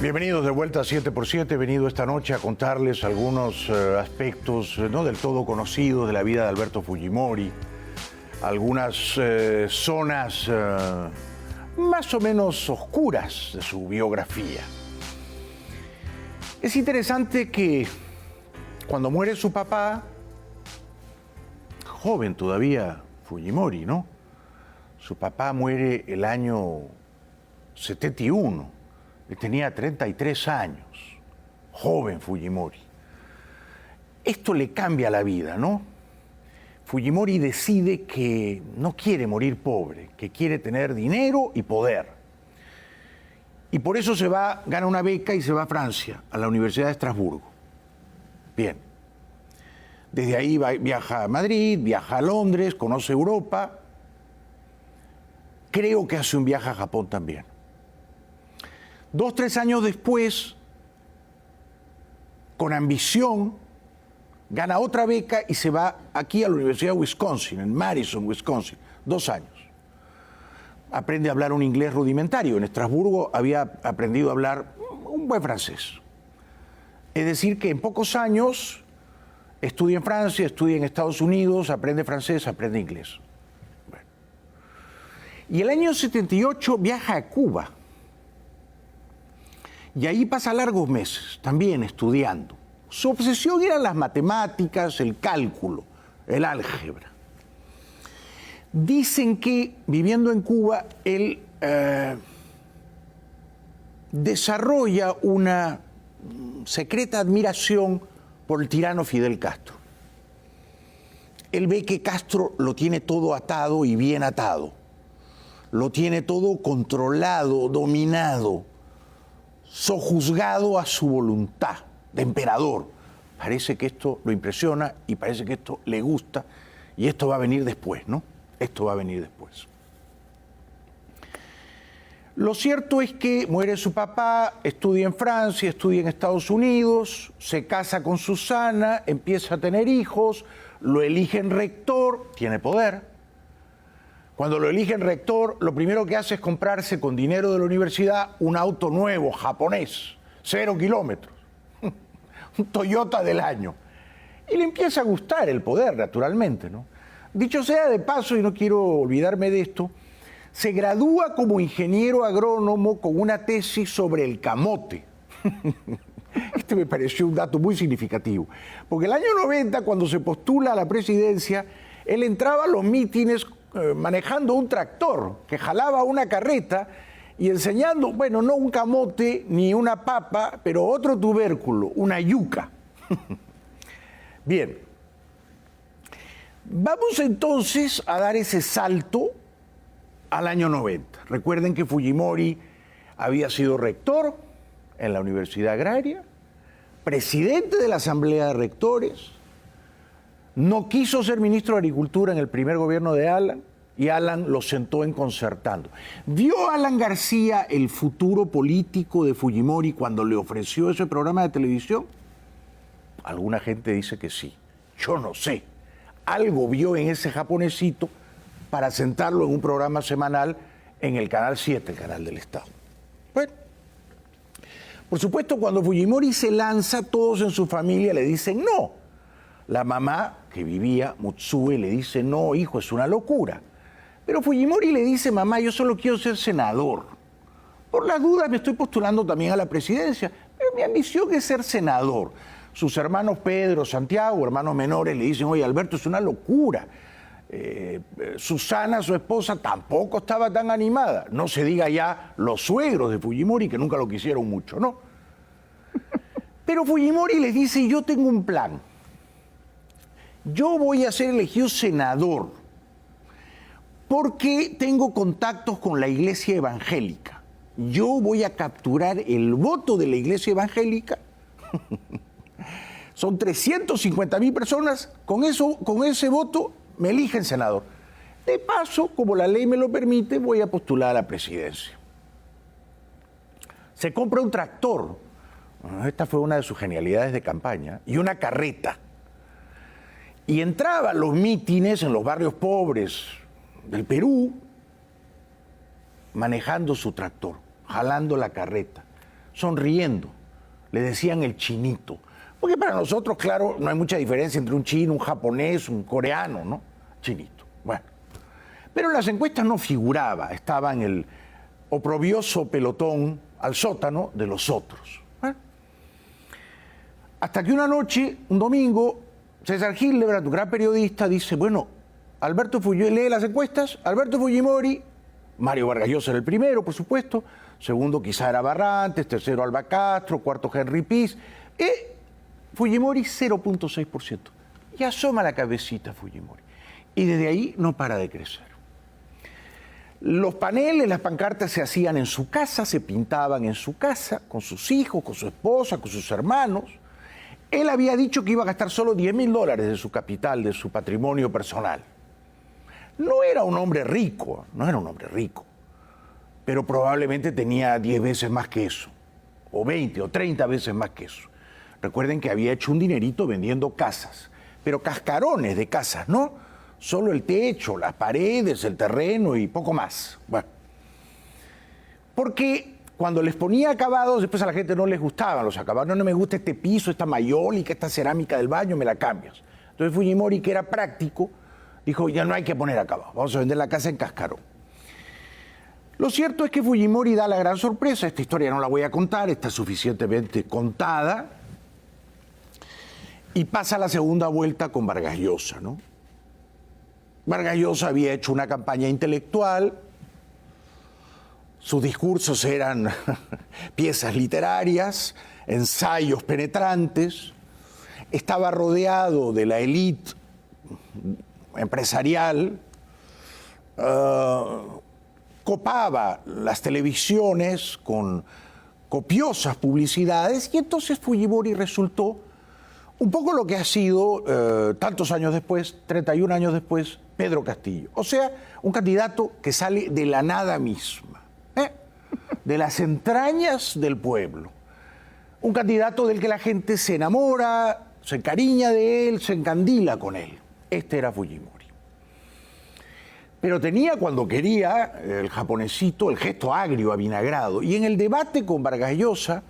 Bienvenidos de vuelta a 7x7. He venido esta noche a contarles algunos aspectos no del todo conocidos de la vida de Alberto Fujimori, algunas zonas más o menos oscuras de su biografía. Es interesante que cuando muere su papá, joven todavía Fujimori, ¿no? Su papá muere el año 71. Él tenía 33 años, joven Fujimori. Esto le cambia la vida, ¿no? Fujimori decide que no quiere morir pobre, que quiere tener dinero y poder. Y por eso gana una beca y se va a Francia, a la Universidad de Estrasburgo. Bien. Desde ahí viaja a Madrid, viaja a Londres, conoce Europa. Creo que hace un viaje a Japón también. 2 o 3 años después, con ambición, gana otra beca y se va aquí a la Universidad de Wisconsin, en Madison, Wisconsin, 2 años. Aprende a hablar un inglés rudimentario. En Estrasburgo había aprendido a hablar un buen francés. Es decir, que en pocos años estudia en Francia, estudia en Estados Unidos, aprende francés, aprende inglés. Bueno. Y el año 78 viaja a Cuba. Y ahí pasa largos meses, también estudiando. Su obsesión eran las matemáticas, el cálculo, el álgebra. Dicen que, viviendo en Cuba, él desarrolla una secreta admiración por el tirano Fidel Castro. Él ve que Castro lo tiene todo atado y bien atado. Lo tiene todo controlado, dominado, sojuzgado a su voluntad de emperador. Parece que esto lo impresiona y parece que esto le gusta y esto va a venir después, ¿no? Esto va a venir después. Lo cierto es que muere su papá, estudia en Francia, estudia en Estados Unidos, se casa con Susana, empieza a tener hijos, lo eligen rector, tiene poder. Cuando lo eligen rector, lo primero que hace es comprarse con dinero de la universidad un auto nuevo, japonés, 0 kilómetros, un Toyota del año. Y le empieza a gustar el poder, naturalmente, ¿no? Dicho sea de paso, y no quiero olvidarme de esto, se gradúa como ingeniero agrónomo con una tesis sobre el camote. Este me pareció un dato muy significativo, porque el año 90, cuando se postula a la presidencia, él entraba a los mítines manejando un tractor que jalaba una carreta y enseñando, bueno, no un camote ni una papa, pero otro tubérculo, una yuca. Bien, vamos entonces a dar ese salto al año 90. Recuerden que Fujimori había sido rector en la Universidad Agraria, presidente de la Asamblea de Rectores. No quiso ser ministro de Agricultura en el primer gobierno de Alan y Alan lo sentó en Concertando. ¿Vio Alan García el futuro político de Fujimori cuando le ofreció ese programa de televisión? Alguna gente dice que sí. Yo no sé. Algo vio en ese japonesito para sentarlo en un programa semanal en el Canal 7, el canal del Estado. Bueno, por supuesto, cuando Fujimori se lanza, todos en su familia le dicen no. La mamá, que vivía, Mutsue, le dice, no, hijo, es una locura. Pero Fujimori le dice, mamá, yo solo quiero ser senador. Por las dudas me estoy postulando también a la presidencia, pero mi ambición es ser senador. Sus hermanos Pedro, Santiago, hermanos menores, le dicen, oye, Alberto, es una locura. Susana, su esposa, tampoco estaba tan animada. No se diga ya los suegros de Fujimori, que nunca lo quisieron mucho, ¿no? Pero Fujimori les dice, yo tengo un plan. Yo voy a ser elegido senador porque tengo contactos con la iglesia evangélica. Yo voy a capturar el voto de la iglesia evangélica. Son 350.000 personas. Con ese voto me eligen senador. De paso, como la ley me lo permite, voy a postular a la presidencia. Se compra un tractor. Esta fue una de sus genialidades de campaña. Y una carreta. Y entraba a los mítines en los barrios pobres del Perú manejando su tractor, jalando la carreta. sonriendo. Le decían el chinito. Porque para nosotros, claro, no hay mucha diferencia entre un chino, un japonés, un coreano, ¿no? Chinito. Bueno. Pero en las encuestas no figuraba, estaba en el oprobioso pelotón al sótano de los otros. Bueno. Hasta que una noche, un domingo, César Hildebrand, un gran periodista, dice, bueno, Alberto Fujimori, lee las encuestas, Alberto Fujimori, Mario Vargas Llosa era el primero, por supuesto, segundo quizá era Barrantes, tercero Alba Castro, cuarto Henry Piz, Fujimori 0.6%. Y asoma la cabecita Fujimori. Y desde ahí no para de crecer. Los paneles, las pancartas se hacían en su casa, se pintaban en su casa, con sus hijos, con su esposa, con sus hermanos. Él había dicho que iba a gastar solo $10.000 de su capital, de su patrimonio personal. No era un hombre rico, pero probablemente tenía 10 veces más que eso, o 20 o 30 veces más que eso. Recuerden que había hecho un dinerito vendiendo casas, pero cascarones de casas, ¿no? Solo el techo, las paredes, el terreno y poco más. Bueno, porque cuando les ponía acabados, después a la gente no les gustaban los acabados. No me gusta este piso, esta mayólica, esta cerámica del baño, me la cambias. Entonces Fujimori, que era práctico, dijo, ya no hay que poner acabados, vamos a vender la casa en cascarón. Lo cierto es que Fujimori da la gran sorpresa, esta historia no la voy a contar, está suficientemente contada, y pasa la segunda vuelta con Vargas Llosa, ¿no? Vargas Llosa había hecho una campaña intelectual, sus discursos eran piezas literarias, ensayos penetrantes, estaba rodeado de la élite empresarial, copaba las televisiones con copiosas publicidades y entonces Fujimori resultó un poco lo que ha sido tantos años después, 31 años después, Pedro Castillo. O sea, un candidato que sale de la nada misma, de las entrañas del pueblo. Un candidato del que la gente se enamora, se encariña de él, se encandila con él. Este era Fujimori. Pero tenía cuando quería, el japonesito, el gesto agrio, avinagrado. Y en el debate con Vargas Llosa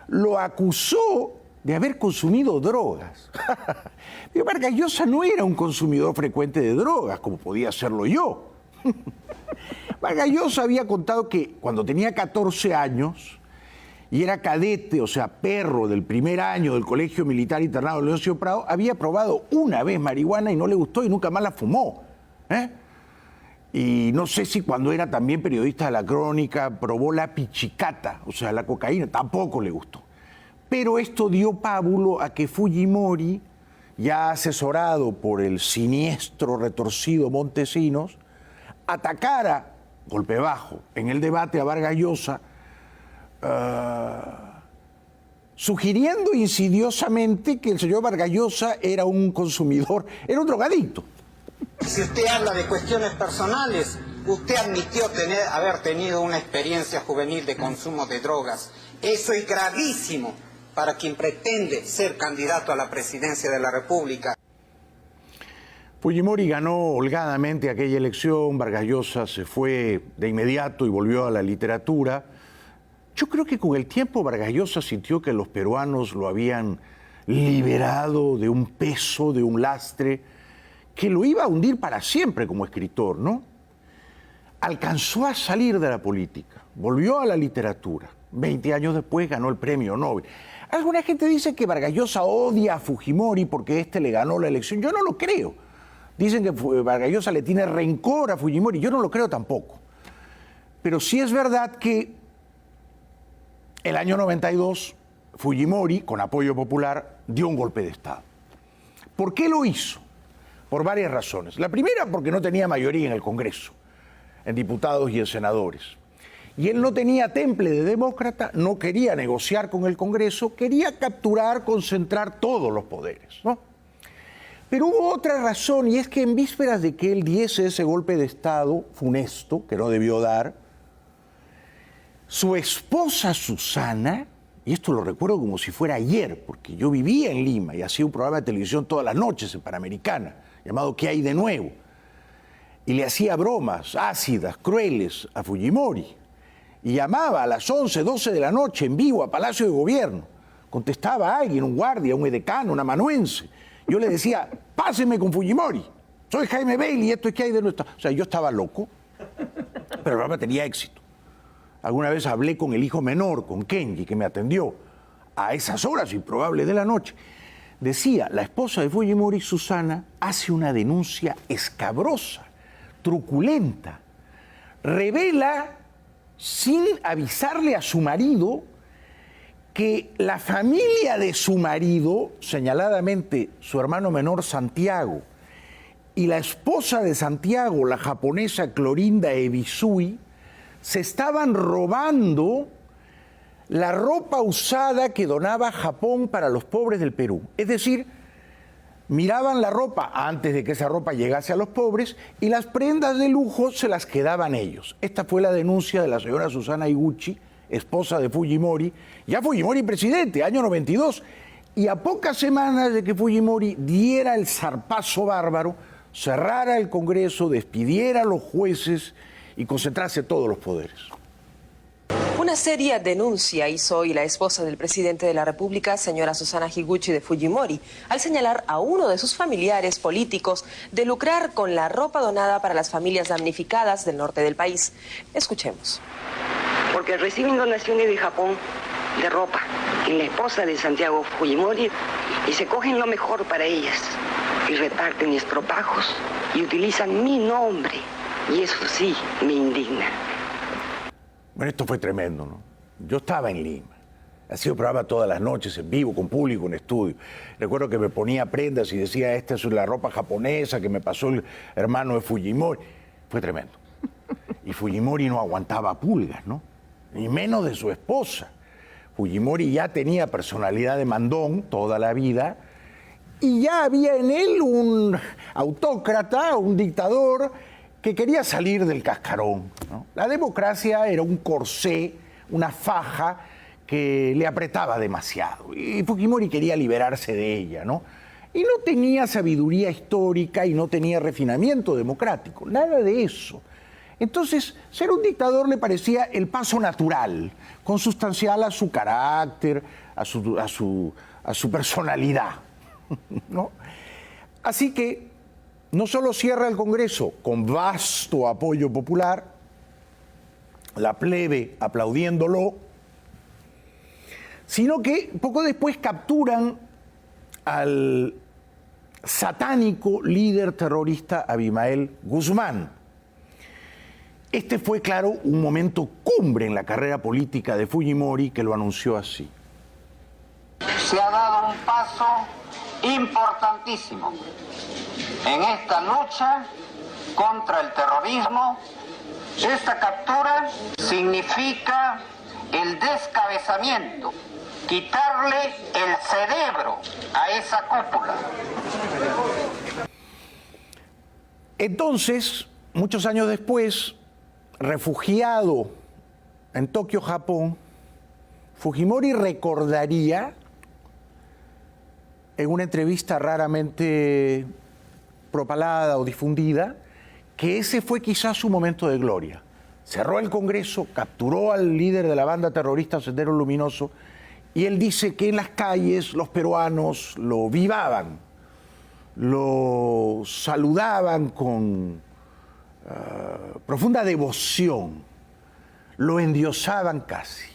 lo acusó de haber consumido drogas. Pero Vargas Llosa no era un consumidor frecuente de drogas, como podía serlo yo. Vargas Llosa había contado que cuando tenía 14 años y era cadete, o sea, perro del primer año del Colegio Militar Internado de Leoncio Prado, había probado una vez marihuana y no le gustó y nunca más la fumó. Y no sé si cuando era también periodista de la Crónica probó la pichicata, o sea, la cocaína, tampoco le gustó. Pero esto dio pábulo a que Fujimori, ya asesorado por el siniestro, retorcido Montesinos, atacara, golpe bajo, en el debate a Vargas Llosa, sugiriendo insidiosamente que el señor Vargas Llosa era un consumidor, era un drogadicto. Si usted habla de cuestiones personales, usted admitió haber tenido una experiencia juvenil de consumo de drogas. Eso es gravísimo para quien pretende ser candidato a la presidencia de la República. Fujimori ganó holgadamente aquella elección, Vargas Llosa se fue de inmediato y volvió a la literatura. Yo creo que con el tiempo Vargas Llosa sintió que los peruanos lo habían liberado de un peso, de un lastre, que lo iba a hundir para siempre como escritor, ¿no? Alcanzó a salir de la política, volvió a la literatura. 20 años después ganó el premio Nobel. Alguna gente dice que Vargas Llosa odia a Fujimori porque éste le ganó la elección. Yo no lo creo. Dicen que Vargas Llosa le tiene rencor a Fujimori. Yo no lo creo tampoco. Pero sí es verdad que el año 92 Fujimori, con apoyo popular, dio un golpe de Estado. ¿Por qué lo hizo? Por varias razones. La primera, porque no tenía mayoría en el Congreso, en diputados y en senadores. Y él no tenía temple de demócrata, no quería negociar con el Congreso, quería capturar, concentrar todos los poderes, ¿no? Pero hubo otra razón, y es que en vísperas de que él diese ese golpe de Estado funesto, que no debió dar, su esposa Susana, y esto lo recuerdo como si fuera ayer, porque yo vivía en Lima y hacía un programa de televisión todas las noches en Panamericana, llamado ¿Qué hay de nuevo? Y le hacía bromas ácidas, crueles a Fujimori. y llamaba a las 11, 12 de la noche en vivo a Palacio de Gobierno. Contestaba a alguien, un guardia, un edecano, un amanuense. Yo le decía, pásenme con Fujimori. Soy Jaime Bailey y esto es que hay de nuestra... O sea, yo estaba loco, pero el programa tenía éxito. Alguna vez hablé con el hijo menor, con Kenji, que me atendió a esas horas improbables de la noche. Decía, la esposa de Fujimori, Susana, hace una denuncia escabrosa, truculenta. Revela, sin avisarle a su marido, que la familia de su marido, señaladamente su hermano menor Santiago, y la esposa de Santiago, la japonesa Clorinda Ebisui, se estaban robando la ropa usada que donaba Japón para los pobres del Perú. Es decir, miraban la ropa antes de que esa ropa llegase a los pobres y las prendas de lujo se las quedaban ellos. Esta fue la denuncia de la señora Susana Higuchi, esposa de Fujimori, ya Fujimori presidente, año 92, y a pocas semanas de que Fujimori diera el zarpazo bárbaro, cerrara el Congreso, despidiera a los jueces y concentrase todos los poderes. Una seria denuncia hizo hoy la esposa del presidente de la República, señora Susana Higuchi de Fujimori, al señalar a uno de sus familiares políticos de lucrar con la ropa donada para las familias damnificadas del norte del país. Escuchemos. Porque reciben donaciones de Japón de ropa en la esposa de Santiago Fujimori y se cogen lo mejor para ellas y reparten estropajos y utilizan mi nombre y eso sí me indigna. Bueno, esto fue tremendo, ¿no? Yo estaba en Lima, hacía un programa todas las noches en vivo, con público en estudio. Recuerdo que me ponía prendas y decía, esta es la ropa japonesa que me pasó el hermano de Fujimori. Fue tremendo. Y Fujimori no aguantaba pulgas, ¿no? Ni menos de su esposa. Fujimori ya tenía personalidad de mandón toda la vida y ya había en él un autócrata, un dictador que quería salir del cascarón, ¿no? La democracia era un corsé, una faja que le apretaba demasiado y Fujimori quería liberarse de ella, ¿no? Y no tenía sabiduría histórica y no tenía refinamiento democrático, nada de eso. Entonces, ser un dictador le parecía el paso natural, consustancial a su carácter, a su personalidad, ¿no? Así que no solo cierra el Congreso con vasto apoyo popular, la plebe aplaudiéndolo, sino que poco después capturan al satánico líder terrorista Abimael Guzmán. Este fue, claro, un momento cumbre en la carrera política de Fujimori, que lo anunció así. Se ha dado un paso importantísimo en esta lucha contra el terrorismo. Esta captura significa el descabezamiento, quitarle el cerebro a esa cúpula. Entonces, muchos años después, refugiado en Tokio, Japón, Fujimori recordaría en una entrevista raramente propalada o difundida que ese fue quizás su momento de gloria. Cerró el Congreso, capturó al líder de la banda terrorista Sendero Luminoso y él dice que en las calles los peruanos lo vivaban, lo saludaban con profunda devoción, lo endiosaban casi.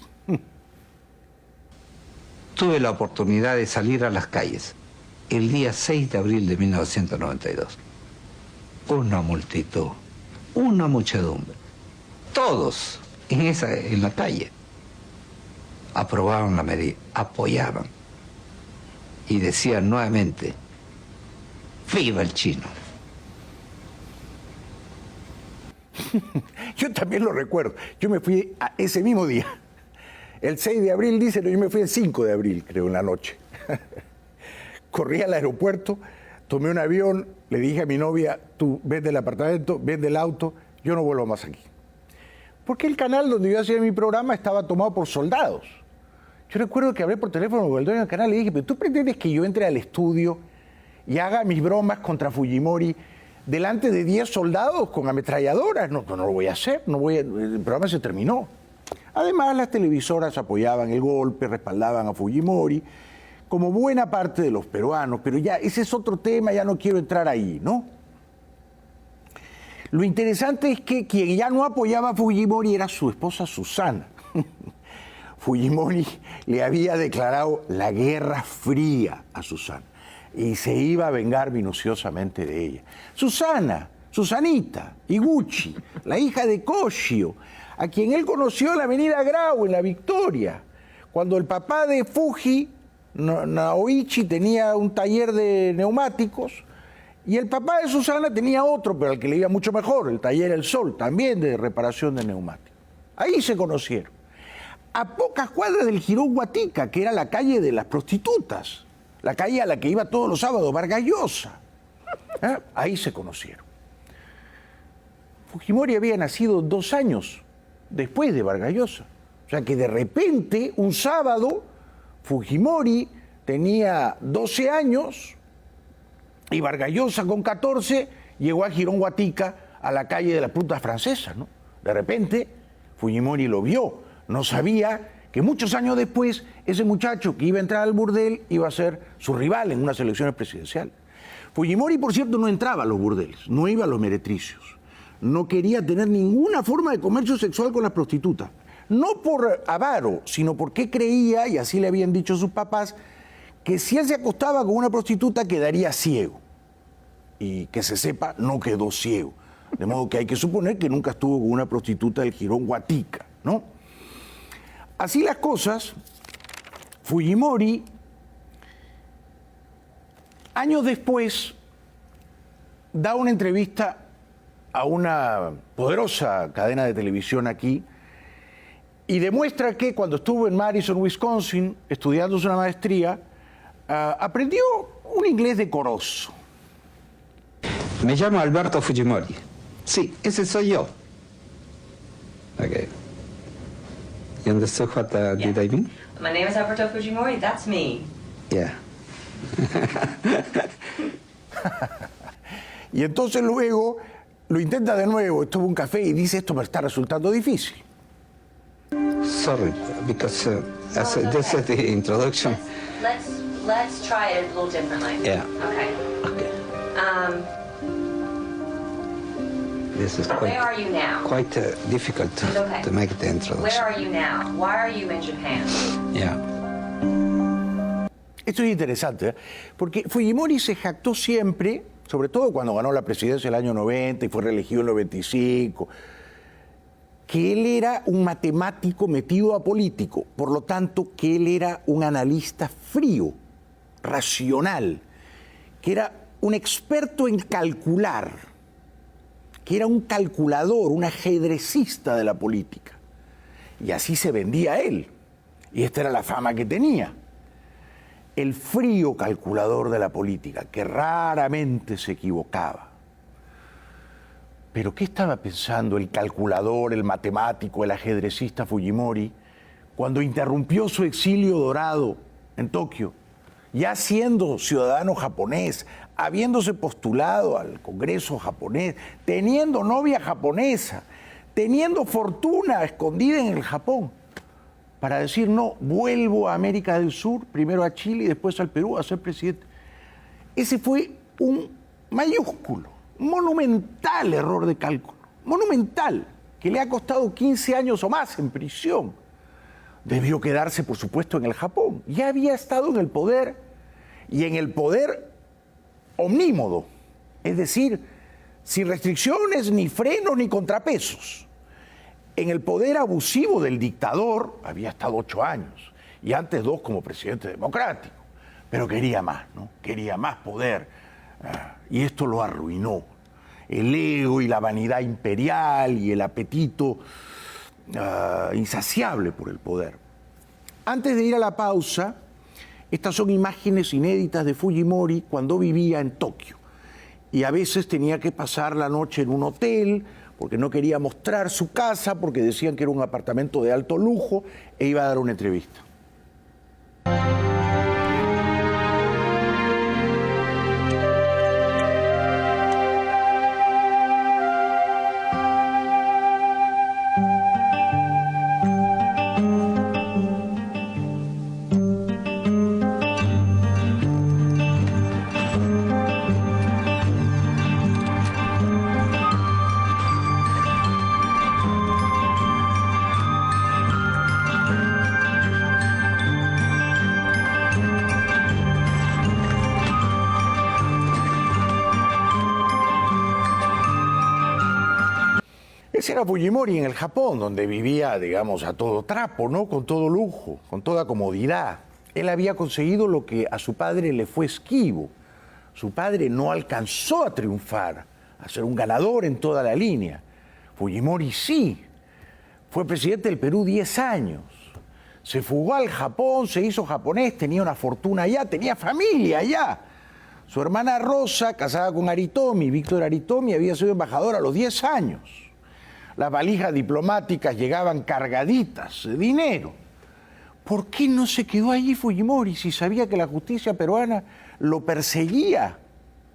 Tuve la oportunidad de salir a las calles el día 6 de abril de 1992. Una multitud, una muchedumbre, todos en la calle aprobaban la medida, apoyaban y decían nuevamente, ¡viva el chino! Yo también lo recuerdo. Yo me fui ese mismo día. El 6 de abril, dicen, yo me fui el 5 de abril, creo, en la noche. Corrí al aeropuerto, tomé un avión, le dije a mi novia, tú vende el apartamento, vende el auto, yo no vuelvo más aquí. Porque el canal donde yo hacía mi programa estaba tomado por soldados. Yo recuerdo que hablé por teléfono con el dueño del canal y le dije, pero ¿tú pretendes que yo entre al estudio y haga mis bromas contra Fujimori delante de 10 soldados con ametralladoras? No, no lo voy a hacer, el programa se terminó. Además, las televisoras apoyaban el golpe, respaldaban a Fujimori, como buena parte de los peruanos, pero ya ese es otro tema, ya no quiero entrar ahí, ¿no? Lo interesante es que quien ya no apoyaba a Fujimori era su esposa Susana. Fujimori le había declarado la guerra fría a Susana y se iba a vengar minuciosamente de ella. Susanita Higuchi, la hija de Koshio, a quien él conoció en la avenida Grau, en La Victoria, cuando el papá de Fuji, Naoichi, tenía un taller de neumáticos y el papá de Susana tenía otro, pero al que le iba mucho mejor, el taller El Sol, también de reparación de neumáticos. Ahí se conocieron. A pocas cuadras del Jirón Guatica, que era la calle de las prostitutas, la calle a la que iba todos los sábados Vargas Llosa. Ahí se conocieron. Fujimori había nacido 2 años después de Vargas Llosa. O sea que de repente, un sábado, Fujimori tenía 12 años y Vargas Llosa con 14 llegó a Jirón Guatica, a la calle de las putas francesas, ¿no? De repente, Fujimori lo vio. No sabía que muchos años después ese muchacho que iba a entrar al burdel iba a ser su rival en unas elecciones presidenciales. Fujimori, por cierto, no entraba a los burdeles, no iba a los meretricios. No quería tener ninguna forma de comercio sexual con las prostitutas. No por avaro, sino porque creía, y así le habían dicho sus papás, que si él se acostaba con una prostituta quedaría ciego. Y que se sepa, no quedó ciego. De modo que hay que suponer que nunca estuvo con una prostituta del Jirón Guatica, ¿no? Así las cosas, Fujimori, años después, da una entrevista a una poderosa cadena de televisión aquí y demuestra que cuando estuvo en Madison, Wisconsin, estudiándose una maestría, aprendió un inglés decoroso. Me llamo Alberto Fujimori. Sí, ese soy yo. Okay. You understand what did I mean? My name is Alberto Fujimori, that's me. Yeah. Y entonces luego lo intenta de nuevo, estuvo en un café y dice, esto me está resultando difícil. Sorry, because this is the introduction. Let's try it a little differently. Yeah. Okay. Okay. This is Where are you now? quite difficult Okay. to make the introduction. Where are you now? Why are you in Japan? Yeah. Esto es interesante, ¿eh? Porque Fujimori se jactó siempre, sobre todo cuando ganó la presidencia el año 90 y fue reelegido en el 95, que él era un matemático metido a político, por lo tanto que él era un analista frío, racional, que era un experto en calcular, que era un calculador, un ajedrecista de la política. Y así se vendía él. Y esta era la fama que tenía. El frío calculador de la política, que raramente se equivocaba. Pero ¿qué estaba pensando el calculador, el matemático, el ajedrecista Fujimori cuando interrumpió su exilio dorado en Tokio, ya siendo ciudadano japonés, habiéndose postulado al Congreso japonés, teniendo novia japonesa, teniendo fortuna escondida en el Japón, para decir, no, vuelvo a América del Sur, primero a Chile y después al Perú a ser presidente? Ese fue un mayúsculo, monumental error de cálculo, monumental, que le ha costado 15 años o más en prisión. Debió quedarse, por supuesto, en el Japón. Ya había estado en el poder, y en el poder omnímodo, es decir, sin restricciones, ni frenos, ni contrapesos. En el poder abusivo del dictador había estado 8 años, y antes 2 como presidente democrático, pero quería más, ¿no? Quería más poder, y esto lo arruinó. El ego y la vanidad imperial y el apetito insaciable por el poder. Antes de ir a la pausa, estas son imágenes inéditas de Fujimori cuando vivía en Tokio. Y a veces tenía que pasar la noche en un hotel porque no quería mostrar su casa, porque decían que era un apartamento de alto lujo, e iba a dar una entrevista. Ese era Fujimori en el Japón, donde vivía, digamos, a todo trapo, ¿no? Con todo lujo, con toda comodidad. Él había conseguido lo que a su padre le fue esquivo. Su padre no alcanzó a triunfar, a ser un ganador en toda la línea. Fujimori sí. Fue presidente del Perú 10 años. Se fugó al Japón, se hizo japonés, tenía una fortuna allá, tenía familia allá. Su hermana Rosa, casada con Aritomi, Víctor Aritomi, había sido embajador a los 10 años. Las valijas diplomáticas llegaban cargaditas de dinero. ¿Por qué no se quedó allí Fujimori si sabía que la justicia peruana lo perseguía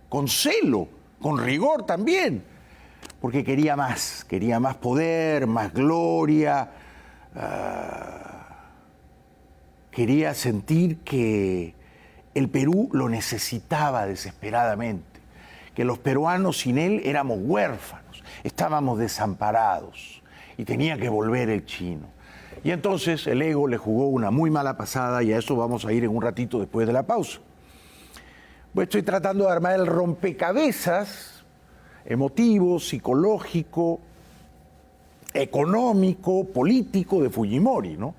con celo, con rigor también? Porque quería más poder, más gloria. Quería sentir que el Perú lo necesitaba desesperadamente, que los peruanos sin él éramos huérfanos, estábamos desamparados y tenía que volver el chino. Y entonces el ego le jugó una muy mala pasada y a eso vamos a ir en un ratito después de la pausa. Pues estoy tratando de armar el rompecabezas emotivo, psicológico, económico, político de Fujimori, ¿no?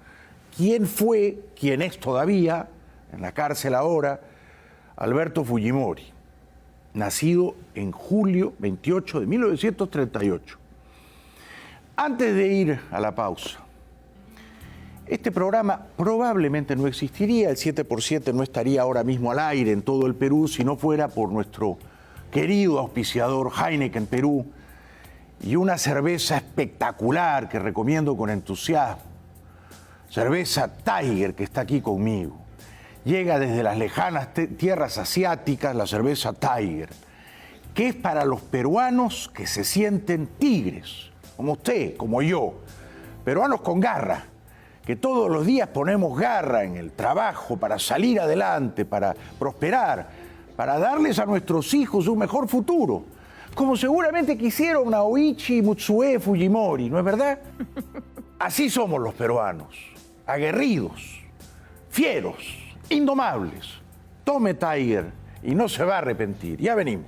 ¿Quién fue, quién es todavía, en la cárcel ahora, Alberto Fujimori? Nacido en julio 28 de 1938. Antes de ir a la pausa, este programa probablemente no existiría, el 7x7 no estaría ahora mismo al aire en todo el Perú si no fuera por nuestro querido auspiciador Heineken Perú y una cerveza espectacular que recomiendo con entusiasmo. Cerveza Tiger, que está aquí conmigo. Llega desde las lejanas tierras asiáticas la cerveza Tiger, que es para los peruanos que se sienten tigres, como usted, como yo, peruanos con garra, que todos los días ponemos garra en el trabajo para salir adelante, para prosperar, para darles a nuestros hijos un mejor futuro, como seguramente quisieron Naoichi Mutsue Fujimori, ¿no es verdad? Así somos los peruanos, aguerridos, fieros, indomables. Tome Tiger y no se va a arrepentir. Ya venimos.